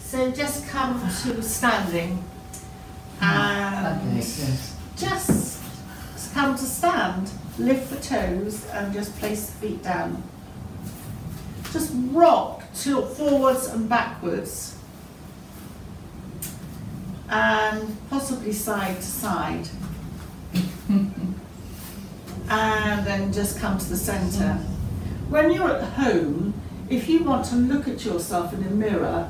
So just come to standing and just come to stand. Lift the toes and just place the feet down. Just rock forwards and backwards and possibly side to side. And then just come to the centre. When you're at home, if you want to look at yourself in a mirror,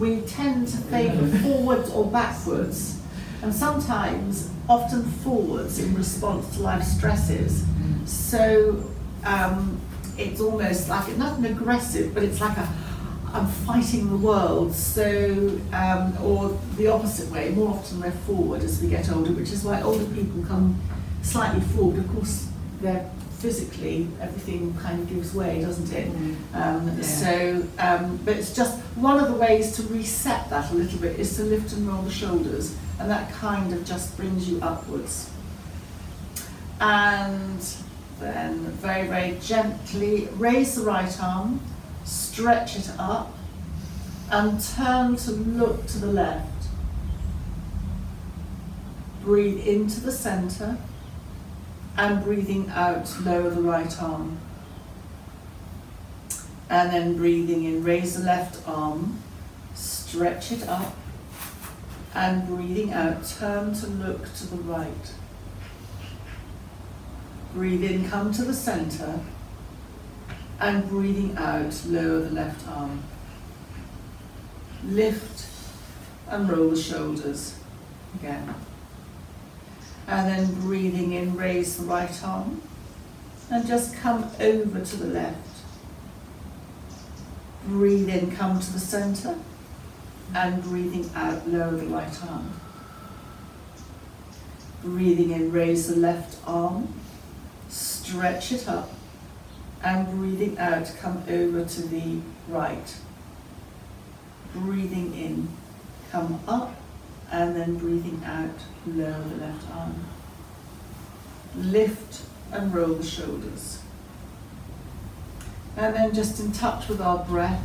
we tend to favour forwards or backwards, and sometimes, often forwards in response to life stresses. So it's almost like, not an aggressive, but it's like I'm fighting the world. So, or the opposite way, more often we're forward as we get older, which is why older people come slightly forward. Of course, they're physically, everything kind of gives way, doesn't it? But it's just one of the ways to reset that a little bit is to lift and roll the shoulders, and that kind of just brings you upwards. And then very, very gently raise the right arm, stretch it up, and turn to look to the left. Breathe into the centre, and breathing out, lower the right arm. And then breathing in, raise the left arm, stretch it up, and breathing out, turn to look to the right. Breathe in, come to the centre, and breathing out, lower the left arm. Lift and roll the shoulders again. And then breathing in, raise the right arm, and just come over to the left. Breathe in, come to the centre, and breathing out, lower the right arm. Breathing in, raise the left arm, stretch it up, and breathing out, come over to the right. Breathing in, come up, and then breathing out, lower the left arm. Lift and roll the shoulders. And then just in touch with our breath,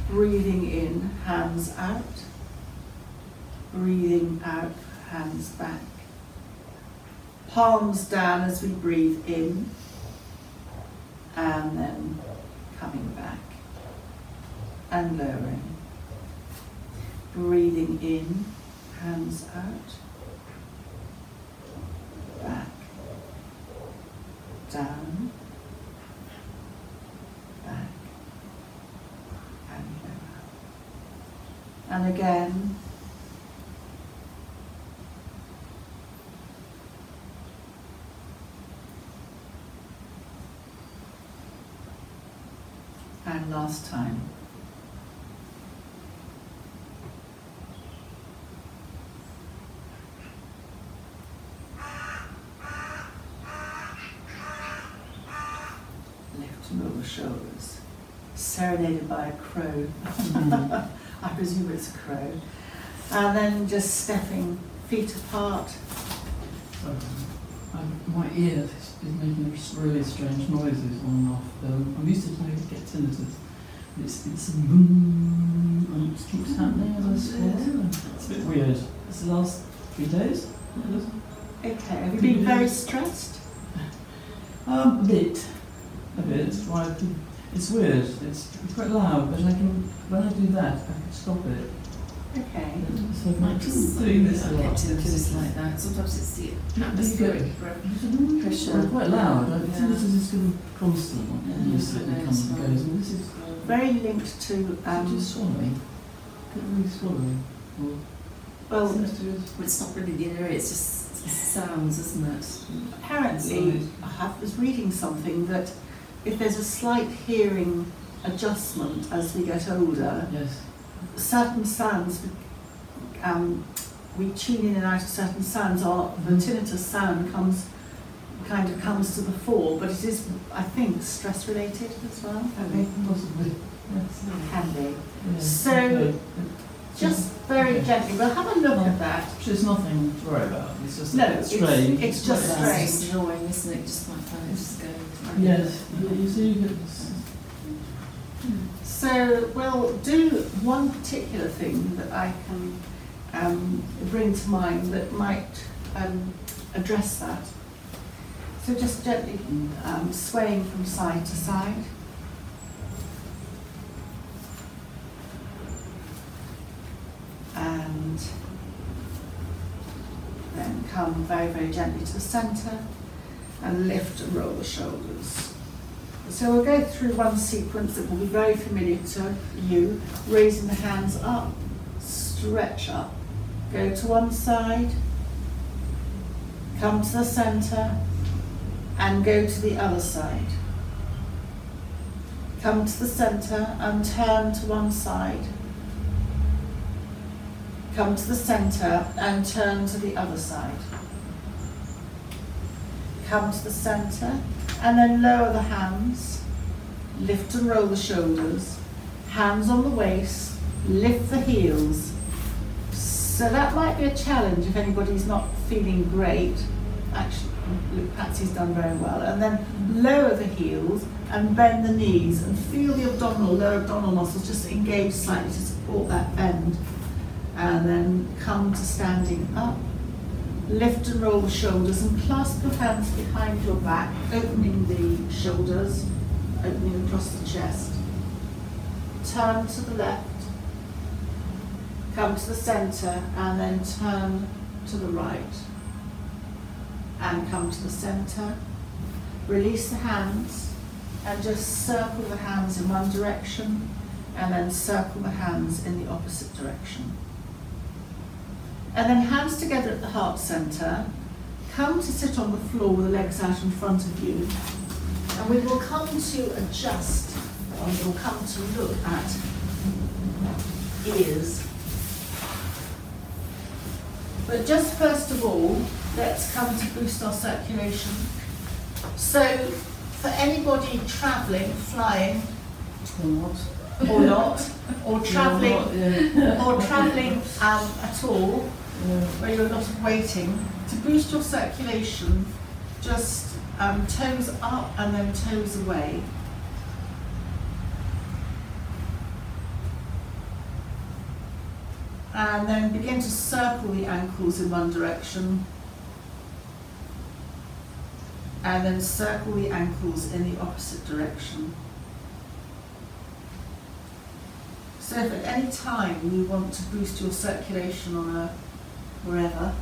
breathing in, hands out. Breathing out, hands back. Palms down as we breathe in, and then coming back and lowering. Breathing in, hands out, back, down, back, and lower. And again, and last time. Shoulders, serenaded by a crow. I presume it's a crow. And then just stepping feet apart. My ear is making really strange noises on and off. I'm used to trying to get tinnitus. It's a boom, and it keeps happening as I swallow. It's a bit weird. It's the last 3 days. Okay, have you been very stressed? A bit. Right. It's weird. It's quite loud, but when I do that, I can stop it. Okay. So if I keep doing this a lot, tinnitus like that. Sometimes it's the atmospheric pressure. It's quite loud. Tinnitus is going to be constant. You sit and it comes and goes. And this is very linked to. Just swallowing. Really swallowing. Well, it's not really the inner ear. It's just sounds, isn't it? Apparently, I was reading something that if there's a slight hearing adjustment as we get older, yes, certain sounds, we tune in and out of certain sounds, the tinnitus sound comes to the fore, but it is, I think, stress related as well. Possibly. Yes. Can be. Yes. So, just very gently, we'll have a look at that. There's nothing to worry about. It's just strange. It's just strange. It's annoying, isn't it? Just like that, just going. Yes, you see, So we'll do one particular thing that I can bring to mind that might address that. So just gently swaying from side to side. And then come very, very gently to the centre and lift and roll the shoulders. So we'll go through one sequence that will be very familiar to you, raising the hands up, stretch up, go to one side, come to the centre and go to the other side. Come to the centre and turn to one side. Come to the centre and turn to the other side. Come to the centre and then lower the hands, lift and roll the shoulders, hands on the waist, lift the heels. So that might be a challenge if anybody's not feeling great. Actually, look, Patsy's done very well. And then lower the heels and bend the knees and feel the lower abdominal muscles just engage slightly to support that bend. And then come to standing up, lift and roll the shoulders and clasp your hands behind your back, opening the shoulders, opening across the chest. Turn to the left, come to the centre and then turn to the right. And come to the centre, release the hands and just circle the hands in one direction and then circle the hands in the opposite direction. And then hands together at the heart centre, come to sit on the floor with the legs out in front of you. And we will come to adjust, or we'll come to look at ears. But just first of all, let's come to boost our circulation. So for anybody travelling, flying, or not, or travelling, at all, where you're not waiting, to boost your circulation, just toes up and then toes away. And then begin to circle the ankles in one direction. And then circle the ankles in the opposite direction. So if at any time you want to boost your circulation on wherever,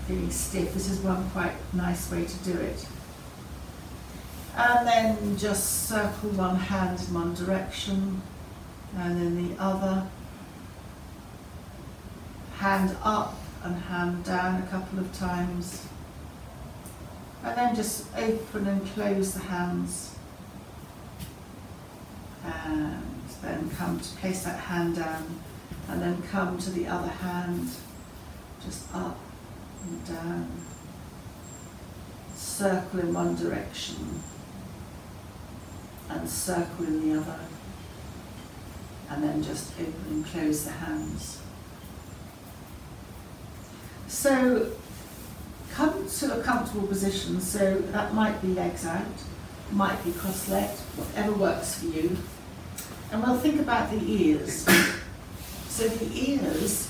feeling stiff, this is one quite nice way to do it. And then just circle one hand in one direction, and then the other. Hand up and hand down a couple of times. And then just open and close the hands. And then come to place that hand down and then come to the other hand, just up and down. Circle in one direction and circle in the other. And then just open and close the hands. So come to a comfortable position, so that might be legs out, might be cross-legged, whatever works for you. And we'll think about the ears. So the ears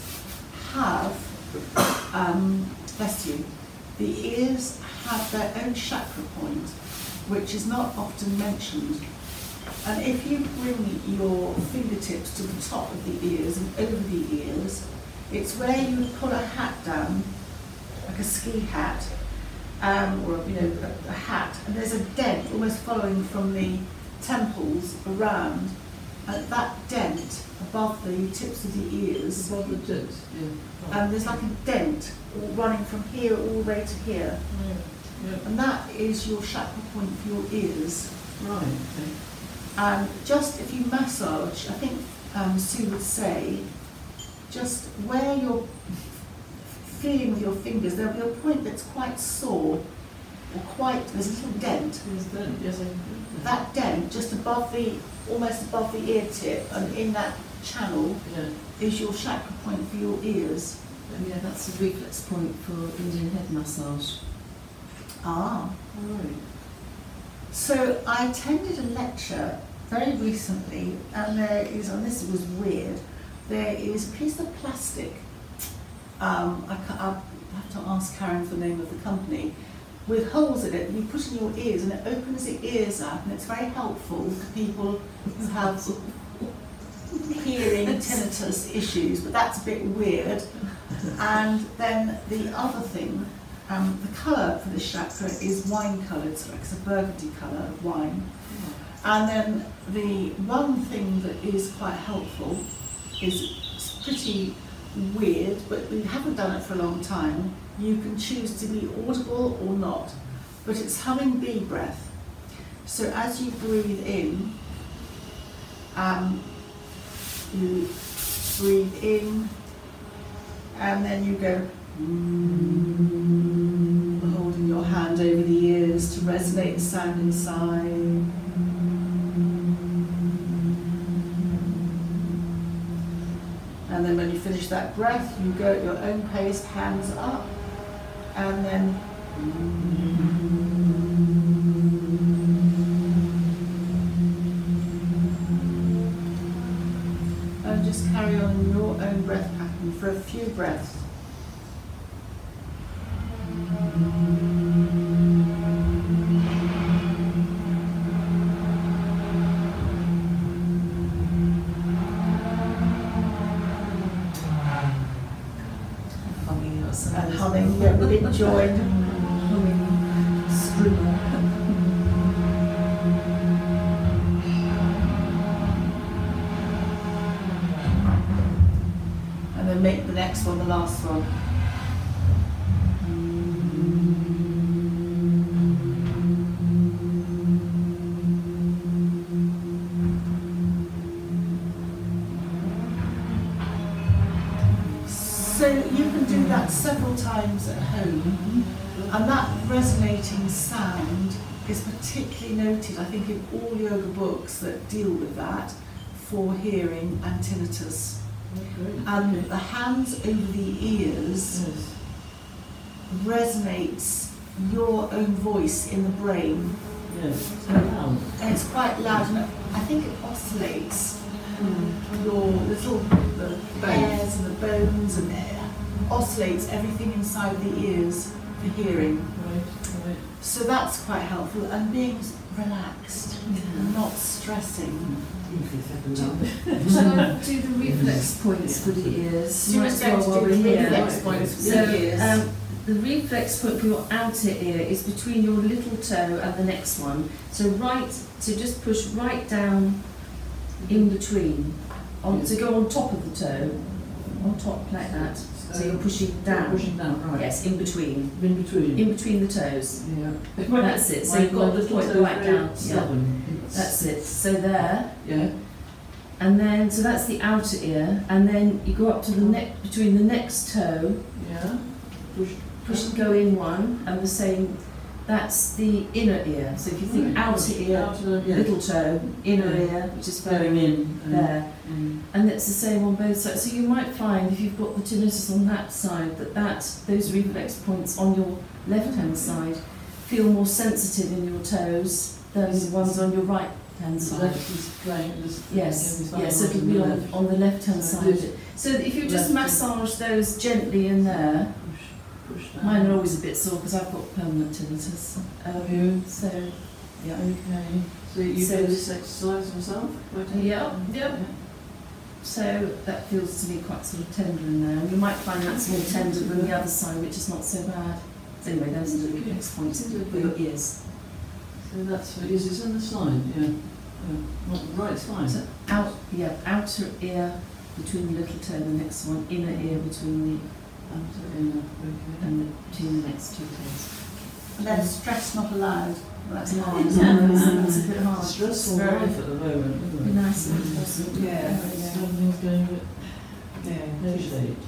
have, bless you, the ears have their own chakra point, which is not often mentioned. And if you bring your fingertips to the top of the ears and over the ears, it's where you would pull a hat down, like a ski hat, or a hat, and there's a dent almost following from the temples around, and that dent above the tips of the ears. Above the tips, yeah. And there's like a dent running from here all the way to here. Yeah. Yeah. And that is your chakra point for your ears. Right, okay. And just if you massage, I think Sue would say, just where you're feeling with your fingers, there'll be a point that's quite sore, or there's a little dent. There's a dent, yes. That dent, just above almost above the ear tip, and in that channel, is your chakra point for your ears. Yeah, that's a reflex point for Indian head massage. Ah. Right. So I attended a lecture very recently, and there is, and this was weird, there is a piece of plastic, I'll have to ask Karen for the name of the company, with holes in it that you put in your ears and it opens the ears up, and it's very helpful for people who have hearing tinnitus issues, but that's a bit weird. And then the other thing, the colour for this chakra is wine coloured, so it's a burgundy colour of wine. And then the one thing that is quite helpful is pretty weird, but we haven't done it for a long time. You can choose to be audible or not, but it's humming bee breath. So as you breathe in, you breathe in, and then you go holding your hand over the ears to resonate the sound inside. And then when you finish that breath, you go at your own pace, hands up, and then and just carry on in your own breath pattern for a few breaths. And humming, yeah, with it joined, humming, screaming. And then make the next one the last one. So you can do that several times at home, and that resonating sound is particularly noted, I think, in all yoga books that deal with that for hearing and tinnitus. And the hands over the ears resonates your own voice in the brain. Yes, it's quite loud. And it's quite loud, and I think it oscillates your little hairs and the bones, and it oscillates everything inside the ears for hearing. Right. So that's quite helpful, and being relaxed, and not stressing. Shall I do the reflex points for the ears? You were going to do the reflex points for the ears. The reflex point for your outer ear is between your little toe and the next one. So just push right down in between, to go on top of the toe, on top like that. So you're pushing down. Pushing down, right. Yes, in between. In between. In between the toes. Yeah. That's it. So you've got the point right down. Yeah. Stubborn. That's it. So there. Yeah. And then, so that's the outer ear, and then you go up to the neck, between the next toe. Yeah. Push and go in one, and the same. That's the inner ear. So if you think outer ear, little toe, inner ear, which is going in there, and it's the same on both sides. So you might find if you've got the tinnitus on that side, those reflex points on your left-hand side feel more sensitive in your toes than the ones on your right-hand side. Yes, so it'll be on the left-hand side. So if you just massage those gently in there. Mine are always a bit sore because I've got permanent tinnitus. So, yeah. Okay. So you do this exercise yourself? Yeah. So that feels to me quite sort of tender in there. And you might find that's more tender than the other side, which is not so bad. So anyway, those are the reflex points for your ears. So that's for ears. It's on the side, yeah. Right spine. So outer ear between the little toe and the next one, inner ear between the and between the next two toes. And then stress not allowed. That's hard. That's a bit hard. Stressful life at the moment, isn't it? Be nice if it wasn't. Everything's going a bit pear-shaped.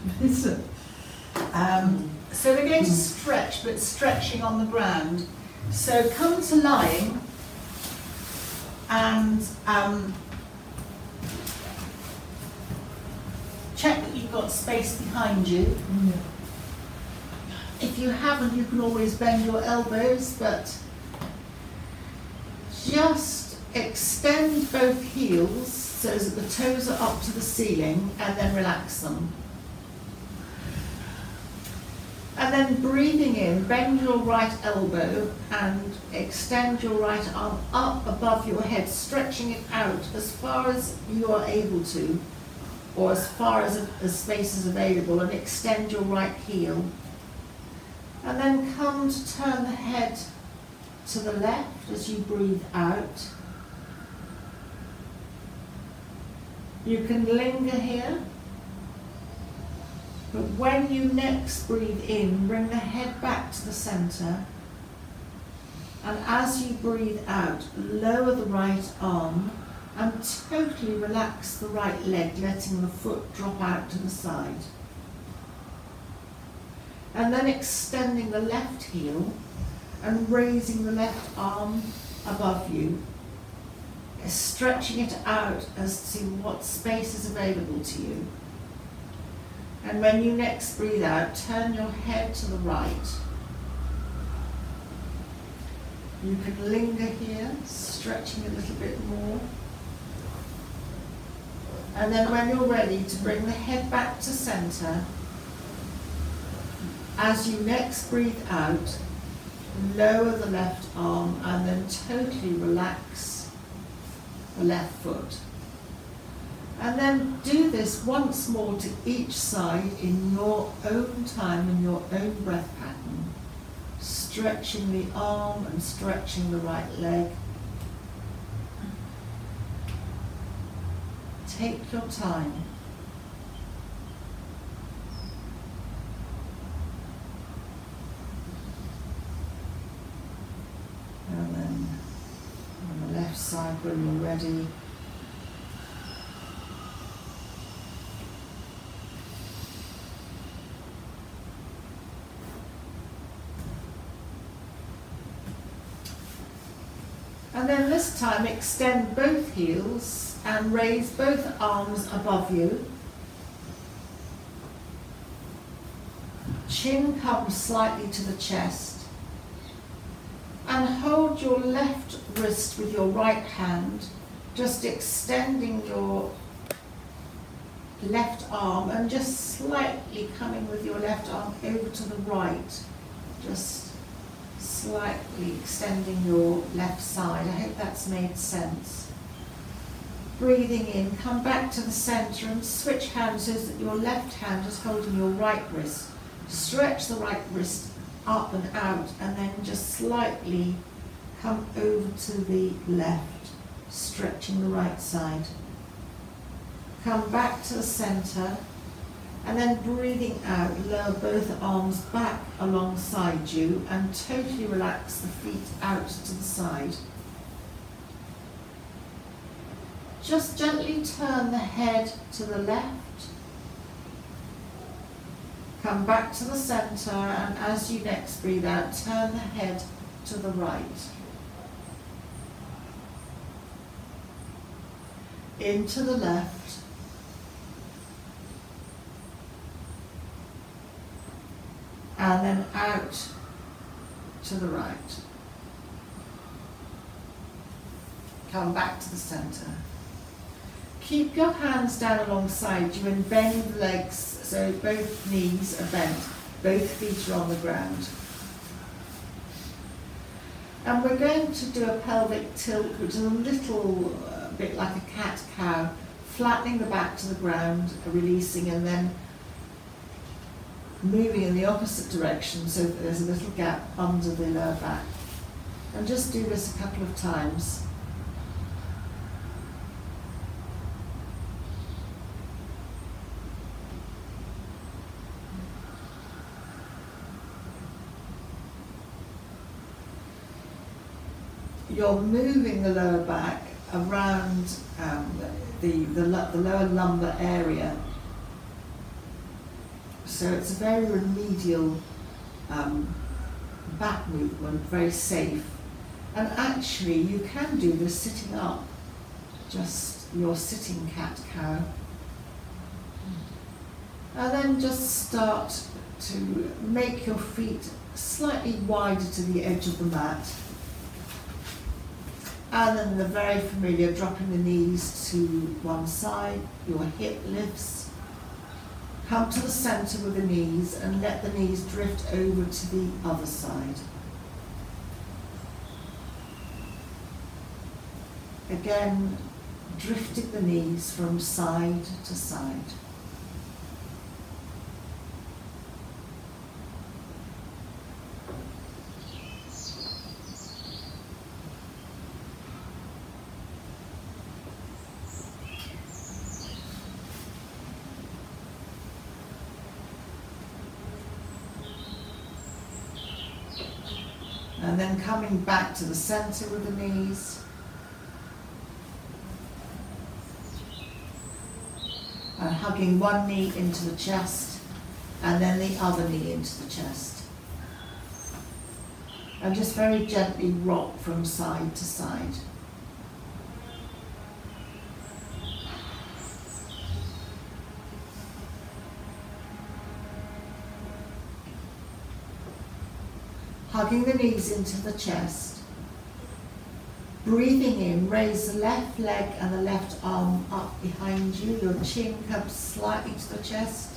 So we're going to stretch, but stretching on the ground. So come to lying, and check that you've got space behind you. If you haven't, you can always bend your elbows, but just extend both heels so that the toes are up to the ceiling, and then relax them. And then breathing in, bend your right elbow and extend your right arm up above your head, stretching it out as far as you are able to, or as far as space is available, and extend your right heel. And then come to turn the head to the left as you breathe out. You can linger here. But when you next breathe in, bring the head back to the centre, and as you breathe out, lower the right arm and totally relax the right leg, letting the foot drop out to the side. And then extending the left heel and raising the left arm above you, stretching it out as to what space is available to you. And when you next breathe out, turn your head to the right. You can linger here, stretching a little bit more. And then when you're ready to bring the head back to centre, as you next breathe out, lower the left arm and then totally relax the left foot. And then do this once more to each side in your own time, in your own breath pattern, stretching the arm and stretching the right leg. Take your time. And then on the left side when you're ready, and then this time extend both heels and raise both arms above you. Chin comes slightly to the chest. And hold your left wrist with your right hand, just extending your left arm and just slightly coming with your left arm over to the right. Just slightly extending your left side. I hope that's made sense. Breathing in, come back to the centre and switch hands so that your left hand is holding your right wrist. Stretch the right wrist up and out, and then just slightly come over to the left, stretching the right side. Come back to the centre, and then breathing out, lower both arms back alongside you and totally relax the feet out to the side. Just gently turn the head to the left. Come back to the centre, and as you next breathe out, turn the head to the right. Into the left. And then out to the right. Come back to the centre. Keep your hands down alongside you and bend the legs so both knees are bent, both feet are on the ground. And we're going to do a pelvic tilt, which is a little bit like a cat-cow, flattening the back to the ground, releasing, and then moving in the opposite direction so that there's a little gap under the lower back. And just do this a couple of times. You're moving the lower back around the lower lumbar area. So it's a very remedial back movement, very safe. And actually you can do this sitting up, just your sitting cat-cow. And then just start to make your feet slightly wider to the edge of the mat. And then the very familiar dropping the knees to one side, your hip lifts. Come to the centre with the knees and let the knees drift over to the other side. Again, drifting the knees from side to side. And then coming back to the centre with the knees. And hugging one knee into the chest and then the other knee into the chest. And just very gently rock from side to side. Hugging the knees into the chest. Breathing in, raise the left leg and the left arm up behind you. Your chin comes slightly to the chest.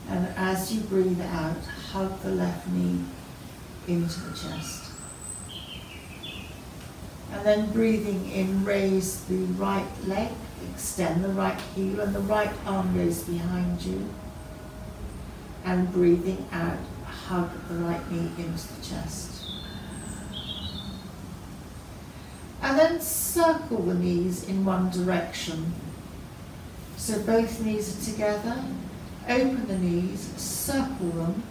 And as you breathe out, hug the left knee into the chest. And then breathing in, raise the right leg, extend the right heel, and the right arm goes behind you. And breathing out, hug the right knee into the chest. And then circle the knees in one direction. So both knees are together. Open the knees, circle them,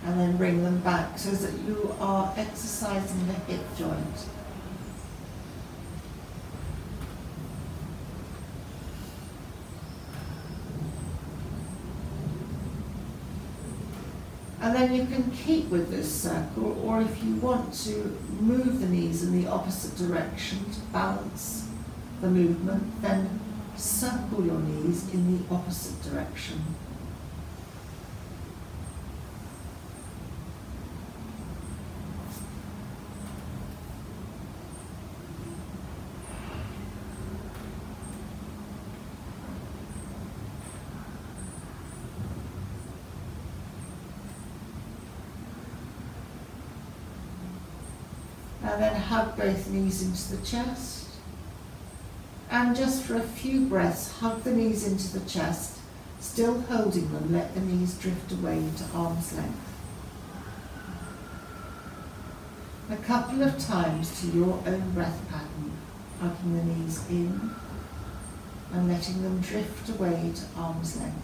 and then bring them back so that you are exercising the hip joint. And then you can keep with this circle, or if you want to move the knees in the opposite direction to balance the movement, then circle your knees in the opposite direction. And then hug both knees into the chest. And just for a few breaths, hug the knees into the chest, still holding them, let the knees drift away to arm's length. A couple of times to your own breath pattern, hugging the knees in and letting them drift away to arm's length.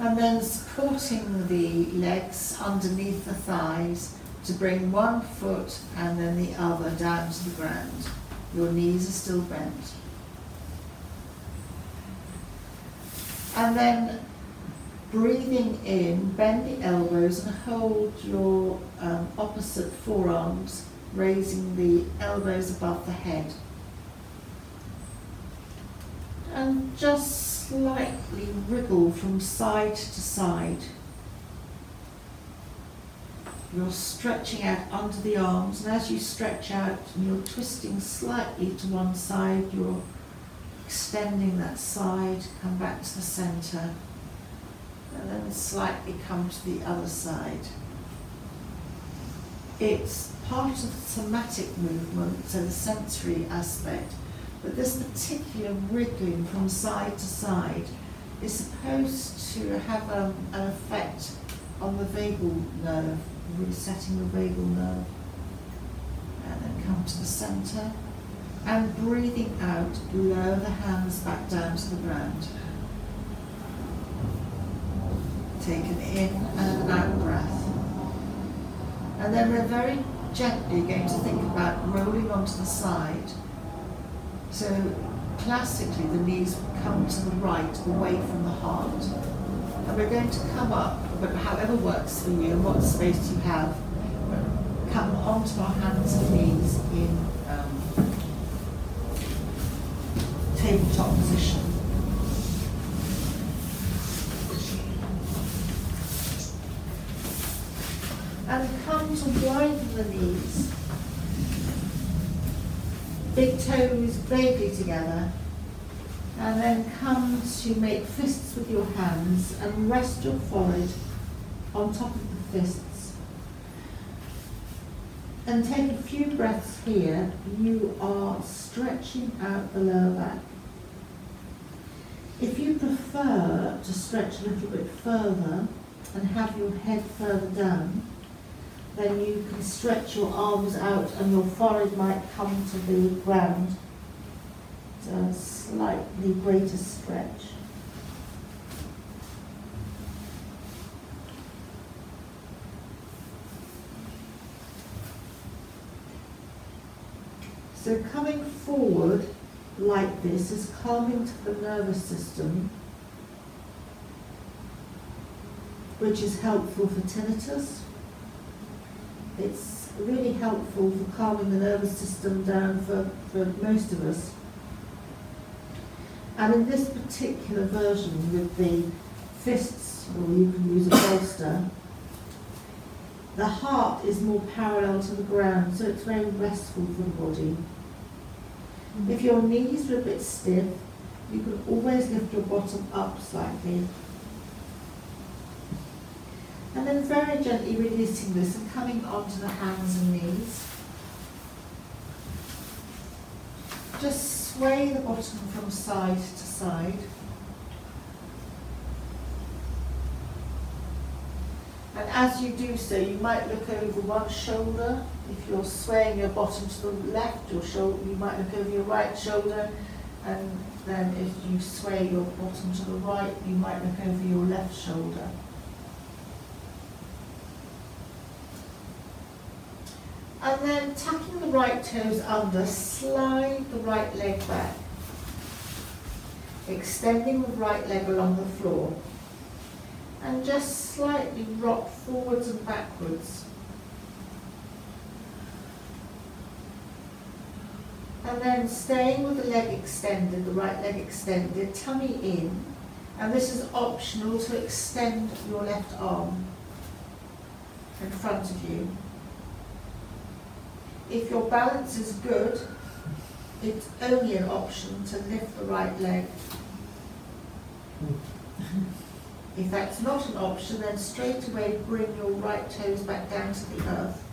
And then supporting the legs underneath the thighs to bring one foot and then the other down to the ground. Your knees are still bent. And then breathing in, bend the elbows and hold your opposite forearms, raising the elbows above the head. And just slightly wriggle from side to side. You're stretching out under the arms, and as you stretch out and you're twisting slightly to one side, you're extending that side, come back to the centre, and then slightly come to the other side. It's part of the somatic movement, so the sensory aspect. But this particular wriggling from side to side is supposed to have an effect on the vagal nerve, resetting the vagal nerve. And then come to the centre. And breathing out, lower the hands back down to the ground. Take an in and an out breath. And then we're very gently going to think about rolling onto the side. So classically the knees would come to the right, away from the heart. And we're going to come up, but however works for you and what space you have, come onto our hands and knees in tabletop position. And come to widen the knees. Big toes vaguely together. And then come to make fists with your hands and rest your forehead on top of the fists. And take a few breaths here. You are stretching out the lower back. If you prefer to stretch a little bit further and have your head further down, then you can stretch your arms out and your forehead might come to the ground. It's a slightly greater stretch. So coming forward like this is calming to the nervous system, which is helpful for tinnitus. It's really helpful for calming the nervous system down for most of us. And in this particular version with the fists, or you can use a bolster, the heart is more parallel to the ground, so it's very restful for the body. If your knees are a bit stiff, you can always lift your bottom up slightly. And then very gently releasing this and coming onto the hands and knees. Just sway the bottom from side to side. And as you do so, you might look over one shoulder. If you're swaying your bottom to the left, you might look over your right shoulder. And then if you sway your bottom to the right, you might look over your left shoulder. And then tucking the right toes under, slide the right leg back, extending the right leg along the floor, and just slightly rock forwards and backwards. And then staying with the leg extended, the right leg extended, tummy in, and this is optional to extend your left arm in front of you. If your balance is good, it's only an option to lift the right leg. If that's not an option, then straight away bring your right toes back down to the earth.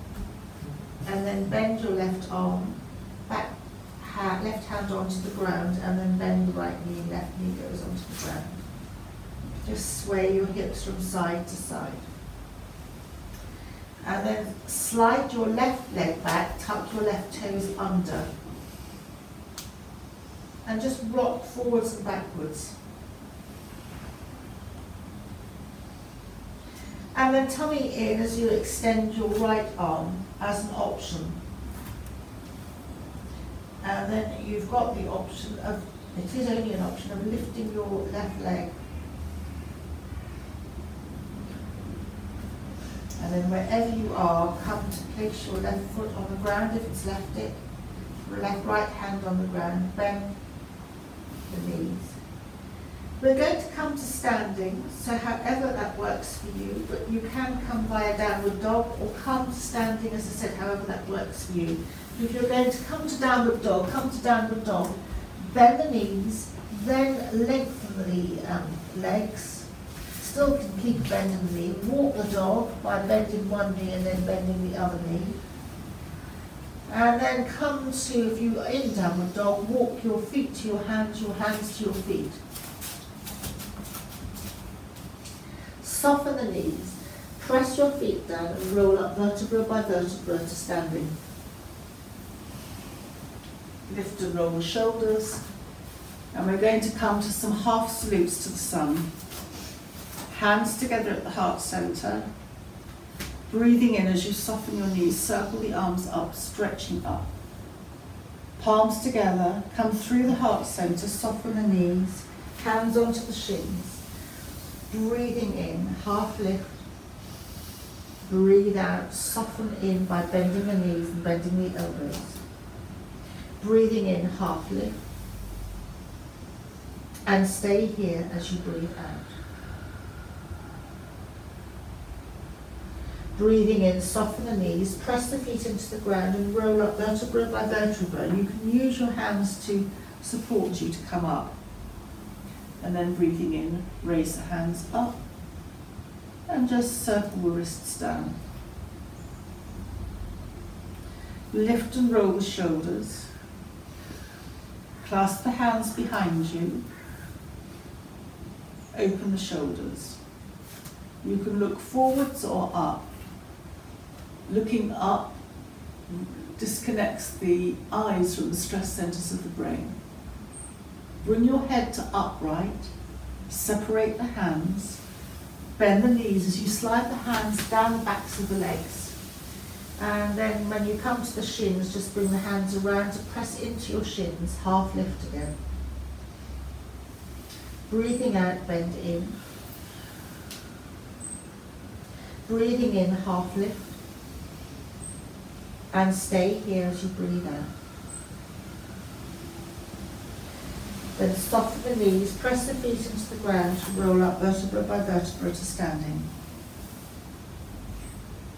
And then bend your left arm, left hand onto the ground, and then bend the right knee, left knee goes onto the ground. Just sway your hips from side to side. And then slide your left leg back, tuck your left toes under. And just rock forwards and backwards. And then tummy in as you extend your right arm as an option. And then you've got the option of, it is only an option of lifting your left leg. And then wherever you are, come to place your left foot on the ground if it's left it, right hand on the ground, bend the knees. We're going to come to standing, so however that works for you, but you can come via downward dog or come to standing, as I said, however that works for you. If you're going to come to downward dog, bend the knees, then lengthen the legs. Still can keep bending the knee. Walk the dog by bending one knee and then bending the other knee. And then come to, if you are in downward dog, walk your feet to your hands to your feet. Soften the knees. Press your feet down and roll up vertebra by vertebra to standing. Lift and roll the shoulders. And we're going to come to some half salutes to the sun. Hands together at the heart center. Breathing in as you soften your knees, circle the arms up, stretching up. Palms together, come through the heart center, soften the knees, hands onto the shins. Breathing in, half lift. Breathe out, soften in by bending the knees and bending the elbows. Breathing in, half lift. And stay here as you breathe out. Breathing in, soften the knees, press the feet into the ground and roll up vertebra by vertebra. You can use your hands to support you to come up. And then breathing in, raise the hands up and just circle the wrists down. Lift and roll the shoulders. Clasp the hands behind you. Open the shoulders. You can look forwards or up. Looking up disconnects the eyes from the stress centers of the brain. Bring your head to upright, separate the hands, bend the knees as you slide the hands down the backs of the legs. And then when you come to the shins, just bring the hands around to press into your shins, half lift again. Breathing out, bend in. Breathing in, half lift. And stay here as you breathe out. Then soften the knees, press the feet into the ground, roll up vertebra by vertebra to standing.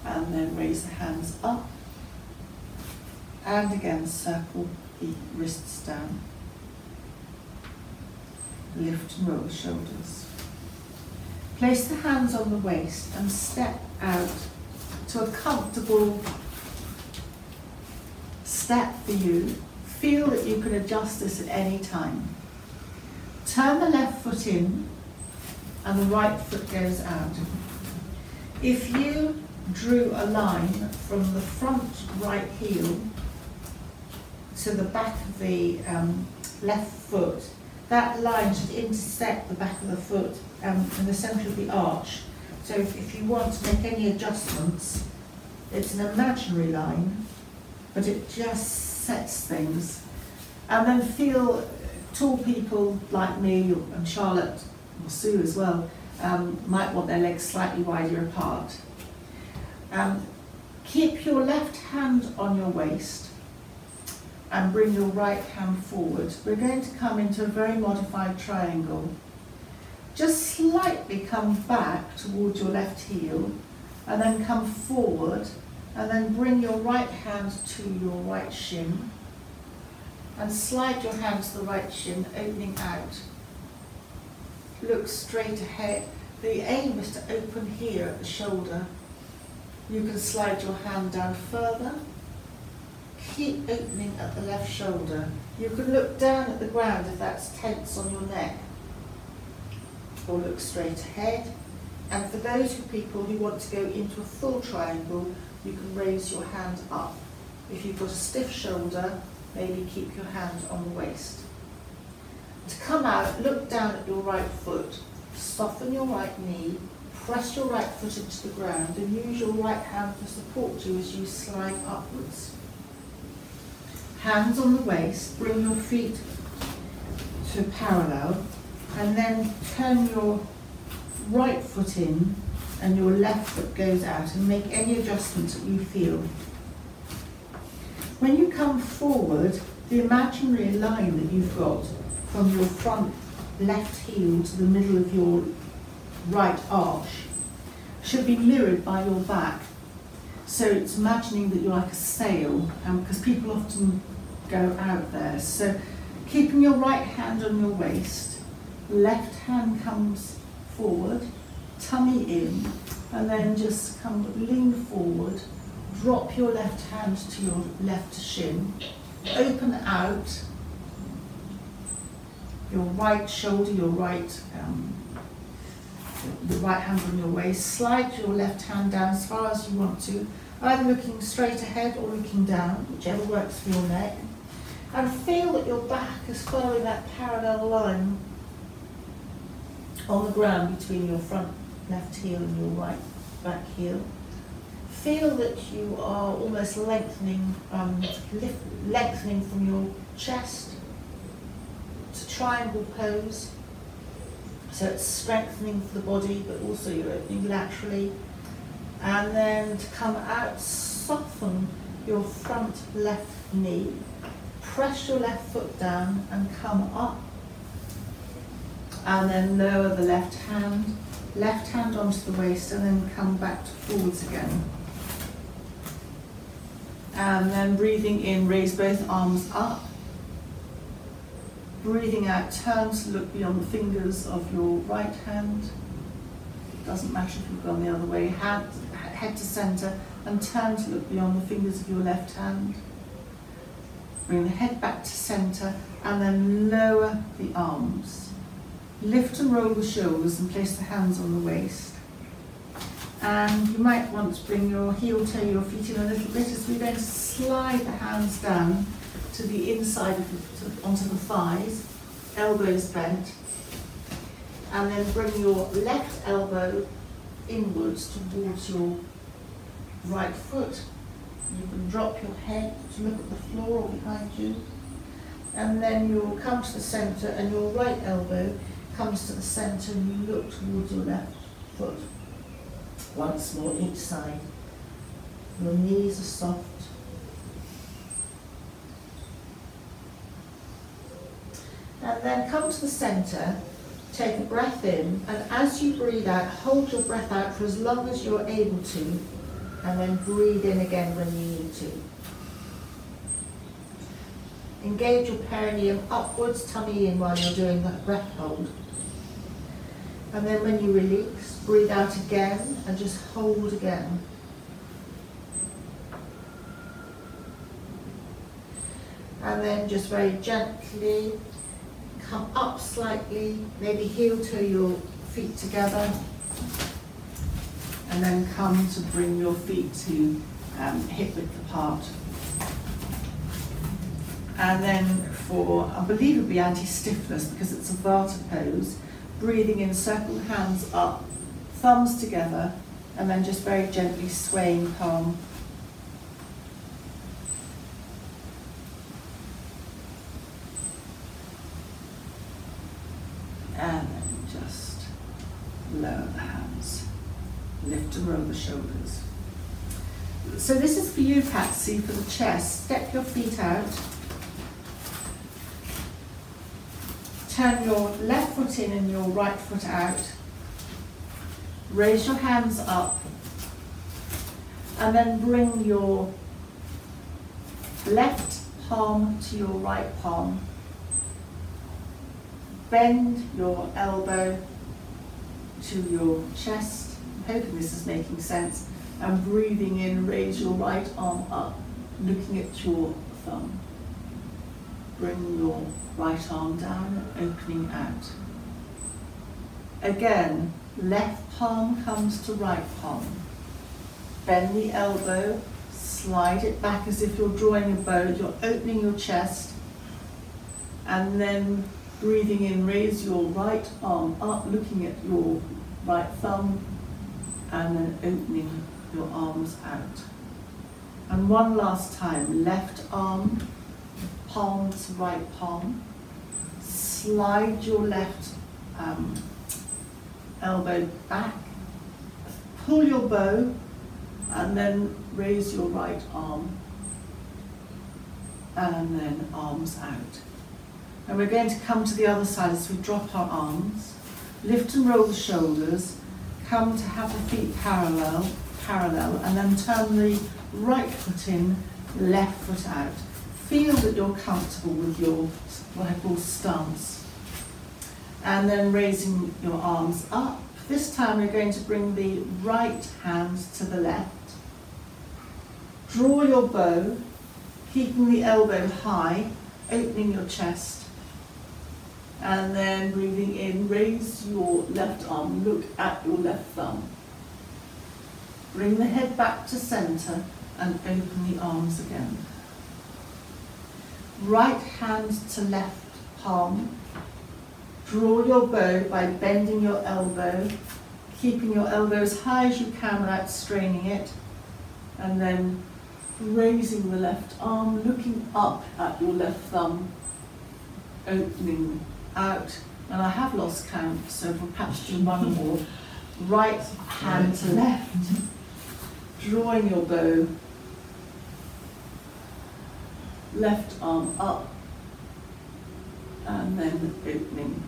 And then raise the hands up. And again, circle the wrists down. Lift and roll the shoulders. Place the hands on the waist and step out to a comfortable step for you. Feel that you can adjust this at any time. Turn the left foot in and the right foot goes out. If you drew a line from the front right heel to the back of the left foot, that line should intersect the back of the foot in the centre of the arch. So if you want to make any adjustments, it's an imaginary line, but it just sets things. And then feel tall people like me and Charlotte, or Sue as well, might want their legs slightly wider apart. Keep your left hand on your waist and bring your right hand forward. We're going to come into a very modified triangle. Just slightly come back towards your left heel and then come forward and then bring your right hand to your right shin and slide your hand to the right shin, opening out. Look straight ahead. The aim is to open here at the shoulder. You can slide your hand down further. Keep opening at the left shoulder. You can look down at the ground if that's tense on your neck, or look straight ahead. And for those people who want to go into a full triangle, you can raise your hand up. If you've got a stiff shoulder, maybe keep your hand on the waist. To come out, look down at your right foot, soften your right knee, press your right foot into the ground and use your right hand to support you as you slide upwards. Hands on the waist, bring your feet to parallel and then turn your right foot in and your left foot goes out and make any adjustments that you feel. When you come forward, the imaginary line that you've got from your front left heel to the middle of your right arch should be mirrored by your back. So it's imagining that you're like a sail, because people often go out there. So keeping your right hand on your waist, left hand comes forward, tummy in, and then just lean forward, drop your left hand to your left shin, open out your right shoulder, your right hand on your waist, slide your left hand down as far as you want to, either looking straight ahead or looking down, whichever works for your neck, and feel that your back is following that parallel line on the ground between your front left heel and your right back heel. Feel that you are almost lengthening, lengthening from your chest to triangle pose. So it's strengthening for the body, but also you're opening laterally. And then to come out, soften your front left knee. Press your left foot down and come up. And then lower the left hand onto the waist, and then come back to forwards again. And then breathing in, raise both arms up. Breathing out, turn to look beyond the fingers of your right hand. Doesn't matter if you've gone the other way. Head to centre and turn to look beyond the fingers of your left hand. Bring the head back to centre and then lower the arms. Lift and roll the shoulders and place the hands on the waist. And you might want to bring your heel toe, your feet in a little bit, as we're going to slide the hands down to the inside of onto the thighs, elbows bent. And then bring your left elbow inwards towards your right foot. You can drop your head to look at the floor or behind you. And then you'll come to the centre and your right elbow comes to the centre and you look towards your left foot. Once more each side. Your knees are soft. And then come to the centre, take a breath in, and as you breathe out, hold your breath out for as long as you're able to, and then breathe in again when you need to. Engage your perineum upwards, tummy in while you're doing that breath hold. And then when you release, breathe out again and just hold again. And then just very gently come up slightly, maybe heel toe your feet together, and then come to bring your feet to hip width apart. And then for, I believe it would be anti-stiffness because it's a Vata pose, breathing in, circle the hands up, thumbs together, and then just very gently swaying palm. And then just lower the hands, lift and roll the shoulders. So this is for you, Patsy, for the chest. Step your feet out. Turn your left foot in and your right foot out. Raise your hands up. And then bring your left palm to your right palm. Bend your elbow to your chest. I'm hoping this is making sense. And breathing in, raise your right arm up, looking at your thumb. Bring your right arm down and opening out. Again, left palm comes to right palm. Bend the elbow, slide it back as if you're drawing a bow. You're opening your chest. And then breathing in, raise your right arm up, looking at your right thumb, and then opening your arms out. And one last time, left arm, palm to right palm. Slide your left elbow back, pull your bow, and then raise your right arm, and then arms out. And we're going to come to the other side as we drop our arms, lift and roll the shoulders, come to have the feet parallel, and then turn the right foot in, left foot out. Feel that you're comfortable with your, what I call stance. And then raising your arms up. This time we're going to bring the right hand to the left. Draw your bow, keeping the elbow high, opening your chest. And then breathing in, raise your left arm, look at your left thumb. Bring the head back to center and open the arms again. Right hand to left palm. Draw your bow by bending your elbow, keeping your elbow as high as you can without straining it. And then raising the left arm, looking up at your left thumb, opening out, and I have lost count, so we'll perhaps do one more. Right hand to left, drawing your bow, left arm up, and then opening,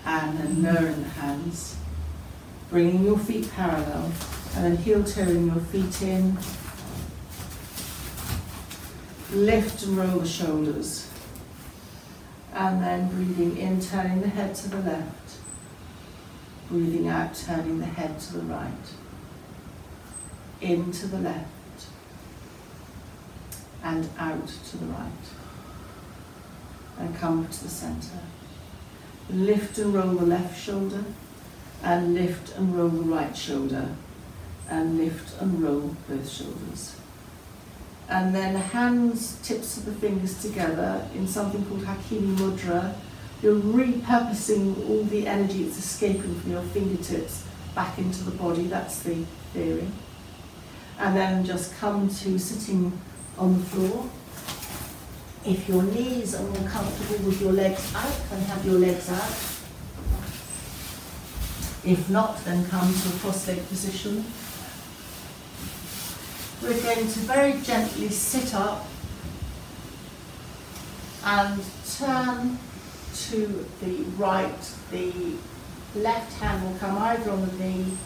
and then lowering the hands, bringing your feet parallel, and then heel-toeing your feet in, lift and roll the shoulders, and then breathing in, turning the head to the left, breathing out, turning the head to the right, into the left, and out to the right, and come to the centre. Lift and roll the left shoulder, and lift and roll the right shoulder, and lift and roll both shoulders. And then hands, tips of the fingers together in something called Hakini Mudra. You're repurposing all the energy that's escaping from your fingertips back into the body. That's the theory. And then just come to sitting on the floor. If your knees are more comfortable with your legs out, then have your legs out. If not, then come to a cross-legged position. We're going to very gently sit up and turn to the right. The left hand will come either on the knee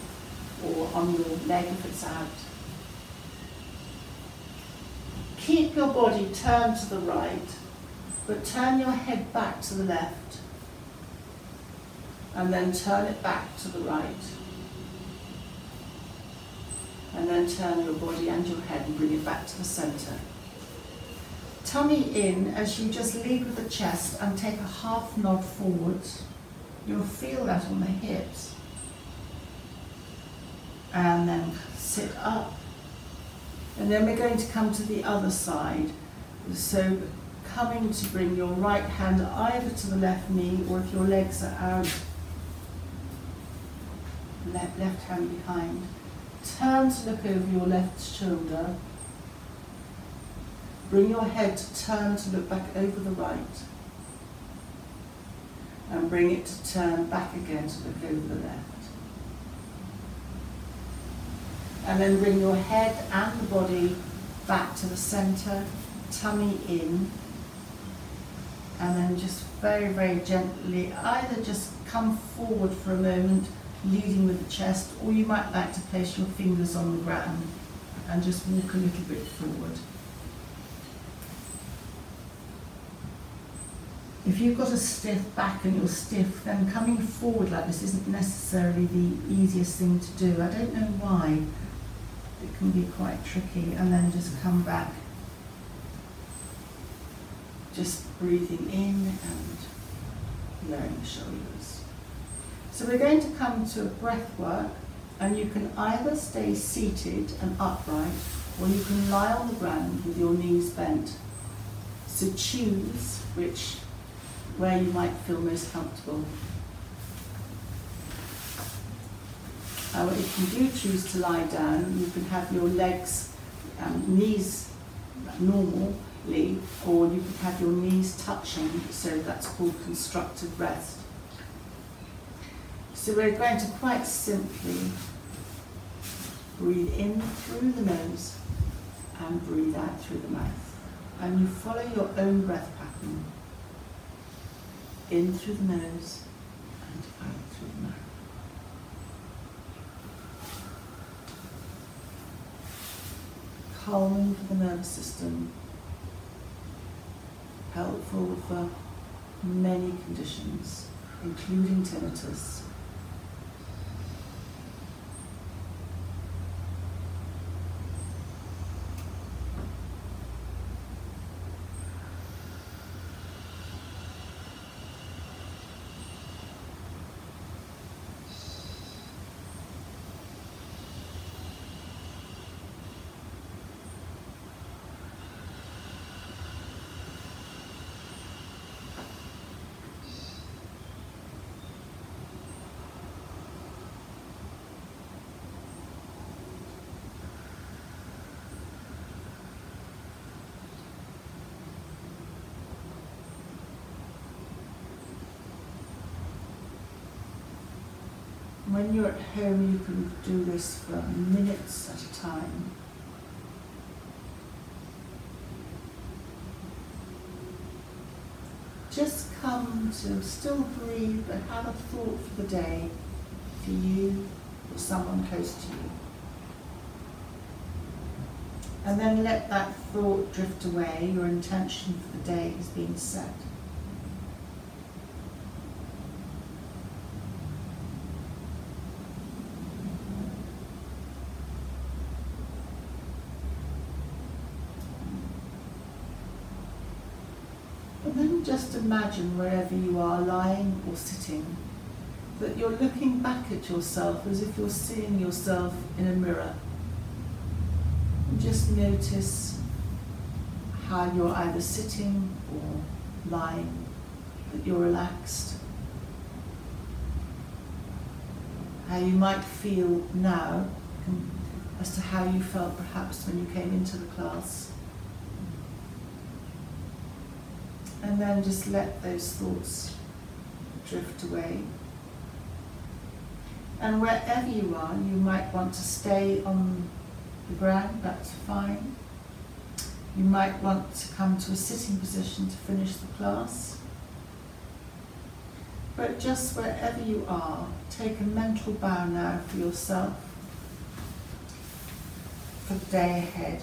or on your leg if it's out. Keep your body turned to the right, but turn your head back to the left, and then turn it back to the right. And then turn your body and your head and bring it back to the centre. Tummy in as you just lead with the chest and take a half nod forwards. You'll feel that on the hips. And then sit up. And then we're going to come to the other side. So coming to bring your right hand either to the left knee, or if your legs are out, left hand behind. Turn to look over your left shoulder. Bring your head to turn to look back over the right. And bring it to turn back again to look over the left. And then bring your head and the body back to the centre, tummy in. And then just very, very gently, either just come forward for a moment, leading with the chest, or you might like to place your fingers on the ground and just walk a little bit forward. If you've got a stiff back and you're stiff, then coming forward like this isn't necessarily the easiest thing to do. I don't know why. It can be quite tricky. And then just come back. Just breathing in and lowering the shoulders. So we're going to come to a breath work, and you can either stay seated and upright, or you can lie on the ground with your knees bent. So choose where you might feel most comfortable. If you do choose to lie down, you can have your legs, knees normally, or you can have your knees touching, so that's called constructive rest. So we're going to quite simply breathe in through the nose and breathe out through the mouth. And you follow your own breath pattern. In through the nose and out through the mouth. Calming for the nervous system. Helpful for many conditions, including tinnitus. When you're at home, you can do this for minutes at a time. Just come to still breathe, but have a thought for the day, for you or someone close to you. And then let that thought drift away. Your intention for the day has been set. And then just imagine wherever you are, lying or sitting, that you're looking back at yourself as if you're seeing yourself in a mirror. And just notice how you're either sitting or lying, that you're relaxed. How you might feel now as to how you felt perhaps when you came into the class. And then just let those thoughts drift away. And wherever you are, you might want to stay on the ground, that's fine. You might want to come to a sitting position to finish the class. But just wherever you are, take a mental bow now for yourself for the day ahead.